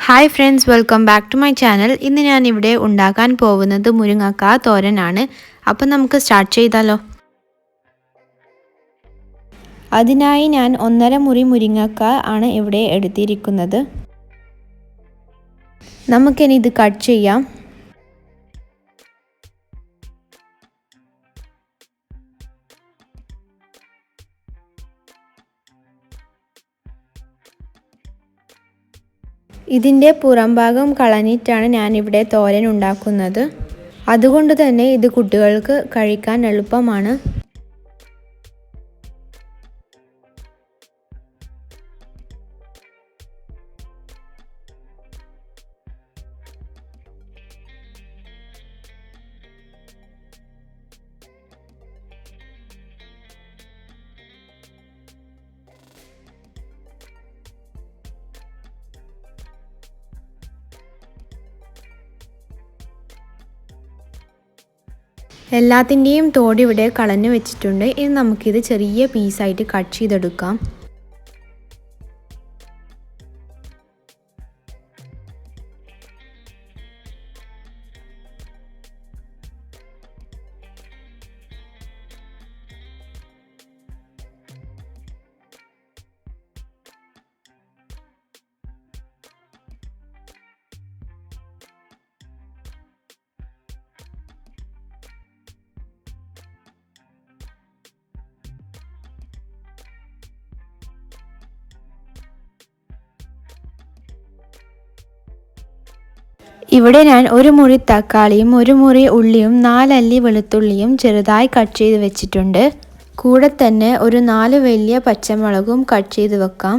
Hi friends, welcome back to my channel. ഇന്ന് ഞാൻ ഇവിടെ ഉണ്ടാക്കാൻ പോകുന്നത് മുരിങ്ങക്ക തോരനാണ്. അപ്പോൾ നമുക്ക് സ്റ്റാർട്ട് ചെയ്താലോ. അതിനായി ഞാൻ 1.5 മുറി മുരിങ്ങക്ക ആണ് ഇവിടെ എടുത്തിരിക്കുന്നത്. നമുക്കിനി ഇത് കട്ട് ചെയ്യാം. ഇതിൻ്റെ പുറംഭാഗം കളഞ്ഞിട്ടാണ് ഞാൻ ഇവിടെ തോരൻ ഉണ്ടാക്കുന്നത്. അതുകൊണ്ട് തന്നെ ഇത് കുട്ടികൾക്ക് കഴിക്കാൻ എളുപ്പമാണ്. എല്ലാത്തിൻ്റെയും തോട് ഇവിടെ കളഞ്ഞു വെച്ചിട്ടുണ്ട്. ഇനി നമുക്കിത് ചെറിയ പീസായിട്ട് കട്ട് ചെയ്തെടുക്കാം. ഇവിടെ ഞാൻ 1 മുറി തക്കാളിയും 1 മുറി ഉള്ളിയും 4 അല്ലി വെളുത്തുള്ളിയും ചെറുതായി കട്ട് ചെയ്ത് വെച്ചിട്ടുണ്ട്. കൂടെ തന്നെ ഒരു 4 വലിയ പച്ചമുളകും കട്ട് ചെയ്ത് വെക്കാം.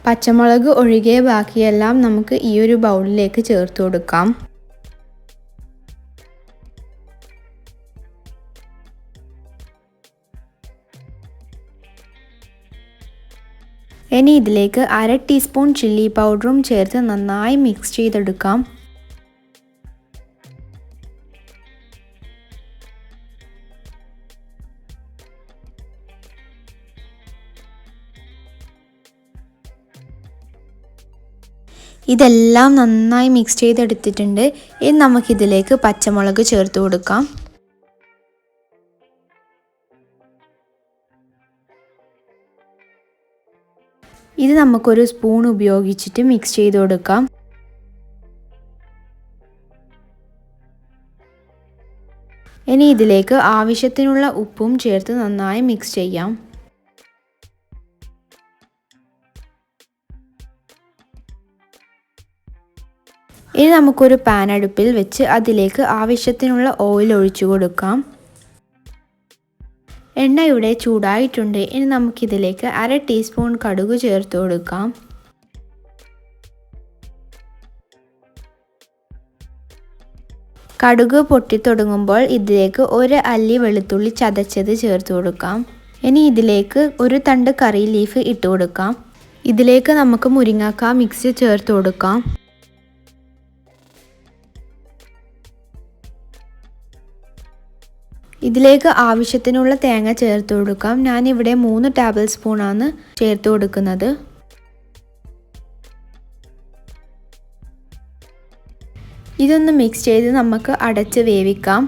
പച്ചമുളക് ഒഴികെ ബാക്കിയെല്ലാം നമുക്ക് ഈ ഒരു ബൗളിലേക്ക് ചേർത്ത് കൊടുക്കാം. ഇനി ഇതിലേക്ക് 1/2 ടീസ്പൂൺ ചില്ലി പൗഡറും ചേർത്ത് നന്നായി മിക്സ് ചെയ്തെടുക്കാം. ഇതെല്ലാം നന്നായി മിക്സ് ചെയ്തെടുത്തിട്ടുണ്ട്. ഇനി നമുക്കിതിലേക്ക് പച്ചമുളക് ചേർത്ത് കൊടുക്കാം. ഇത് നമുക്കൊരു സ്പൂൺ ഉപയോഗിച്ചിട്ട് മിക്സ് ചെയ്ത് കൊടുക്കാം. ഇനി ഇതിലേക്ക് ആവശ്യത്തിനുള്ള ഉപ്പും ചേർത്ത് നന്നായി മിക്സ് ചെയ്യാം. ഇനി നമുക്കൊരു പാൻ അടുപ്പിൽ വെച്ച് അതിലേക്ക് ആവശ്യത്തിനുള്ള ഓയിൽ ഒഴിച്ചു കൊടുക്കാം. എണ്ണ ഇവിടെ ചൂടായിട്ടുണ്ട്. ഇനി നമുക്കിതിലേക്ക് 1/2 ടീസ്പൂൺ കടുക് ചേർത്ത് കൊടുക്കാം. കടുക് പൊട്ടിത്തുടങ്ങുമ്പോൾ ഇതിലേക്ക് 1 അല്ലി വെളുത്തുള്ളി ചതച്ചത് ചേർത്ത് കൊടുക്കാം. ഇനി ഇതിലേക്ക് ഒരു തണ്ട് കറി ലീഫ് ഇട്ട് കൊടുക്കാം. ഇതിലേക്ക് നമുക്ക് മുരിങ്ങക്ക മിക്സ് ചേർത്ത് കൊടുക്കാം. ഇതിലേക്ക് ആവശ്യത്തിനുള്ള തേങ്ങ ചേർത്ത് കൊടുക്കാം. ഞാനിവിടെ 3 ടേബിൾ സ്പൂണാണ് ചേർത്ത് കൊടുക്കുന്നത്. ഇതൊന്ന് മിക്സ് ചെയ്ത് നമുക്ക് അടച്ച് വേവിക്കാം.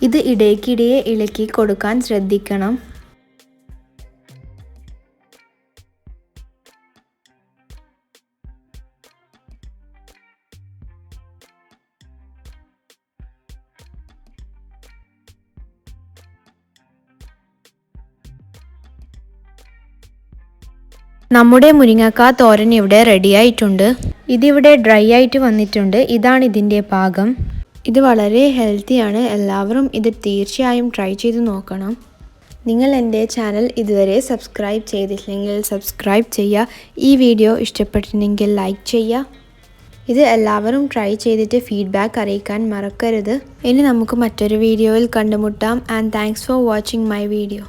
ഇത് ഇടയ്ക്കിടെ ഇളക്കി കൊടുക്കാൻ ശ്രദ്ധിക്കണം. നമ്മുടെ മുരിങ്ങക്ക തോരൻ ഇവിടെ റെഡി ആയിട്ടുണ്ട്. ഇതിവിടെ ഡ്രൈ ആയിട്ട് വന്നിട്ടുണ്ട്. ഇതാണ് ഇതിൻ്റെ പാകം. ഇത് വളരെ ഹെൽത്തിയാണ്. എല്ലാവരും ഇത് തീർച്ചയായും ട്രൈ ചെയ്ത് നോക്കണം. നിങ്ങൾ എൻ്റെ ചാനൽ ഇതുവരെ സബ്സ്ക്രൈബ് ചെയ്തിട്ടില്ലെങ്കിൽ സബ്സ്ക്രൈബ് ചെയ്യുക. ഈ വീഡിയോ ഇഷ്ടപ്പെട്ടിട്ടുണ്ടെങ്കിൽ ലൈക്ക് ചെയ്യുക. ഇത് എല്ലാവരും ട്രൈ ചെയ്തിട്ട് ഫീഡ്ബാക്ക് അറിയിക്കാൻ മറക്കരുത്. ഇനി നമുക്ക് മറ്റൊരു വീഡിയോയിൽ കണ്ടുമുട്ടാം. And thanks for watching my video.